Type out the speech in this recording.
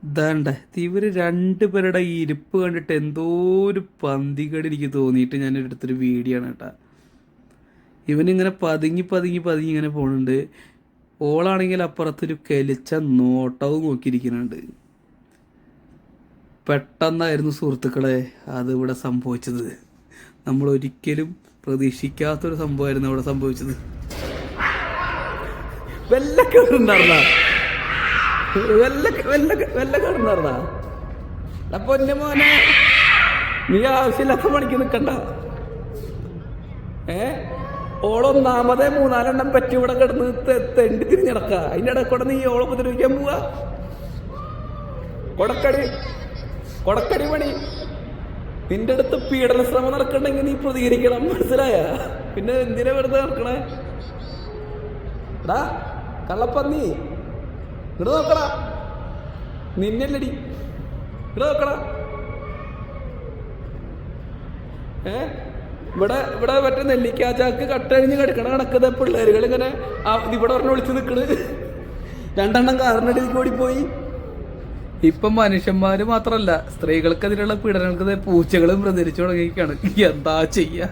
ഇതാണ്ട ഇവര് രണ്ടുപേരുടെ ഈ ഇരിപ്പ് കണ്ടിട്ട് എന്തോ ഒരു പന്തികേട് എനിക്ക് തോന്നിയിട്ട് ഞാൻ എടുത്തൊരു വീഡിയോ ആണ് കേട്ടാ. ഇവനിങ്ങനെ പതുങ്ങി പതുങ്ങി പതുങ്ങി ഇങ്ങനെ പോണുണ്ട്. ഓളാണെങ്കിൽ അപ്പുറത്തൊരു കെലിച്ച നോട്ടവും നോക്കിയിരിക്കുന്നുണ്ട്. പെട്ടെന്നായിരുന്നു സുഹൃത്തുക്കളെ അതിവിടെ സംഭവിച്ചത്. നമ്മൾ ഒരിക്കലും പ്രതീക്ഷിക്കാത്തൊരു സംഭവമായിരുന്നു അവിടെ സംഭവിച്ചത്. വല്ല കേറുണ്ടായിരുന്ന വല്ല കേറുണ്ടായിരുന്ന അപ്പൊ എന്റെ മോനെ നീ ആവശ്യമില്ലാത്ത പണിക്ക് നിക്കണ്ട. ഓളൊന്നാമതേ 3-4 പറ്റി ഇവിടെ കിടന്ന് തെണ്ടി തിരിഞ്ഞടക്ക. അതിന്റെ ഇടക്കൂടെ നീ ഓളെ ഉപദ്രവിക്കാൻ പോവാ. കൊടക്കടി പണി. നിന്റെ അടുത്ത് പീഡന ശ്രമം നടക്കണ്ടെങ്കിൽ നീ പ്രതികരിക്കണം, മനസ്സിലായ? പിന്നെ എന്തിനാ വെറുതെ നടക്കണേ? എടാ കള്ളപ്പന്നി, ഇവിടെ നോക്കടാ, നിന്നല്ലടി, ഇവിടെ നോക്കടാ. ഇവിടെ മറ്റേ നെല്ലിക്കാച്ചാക്ക് കട്ടഴിഞ്ഞ് കിടക്കണ കണക്കത് പിള്ളേരുകൾ ഇങ്ങനെ ഇവിടെ പറഞ്ഞ് വിളിച്ച് നിൽക്കണ്. 2 കാറിനടിക്ക് ഓടിപ്പോയി. ഇപ്പം മനുഷ്യന്മാര് മാത്രല്ല, സ്ത്രീകൾക്ക് അതിനുള്ള പീഡനങ്ങൾക്ക് പൂച്ചകളും പ്രചരിച്ചു തുടങ്ങിയിരിക്കുകയാണ്. എന്താ ചെയ്യാ?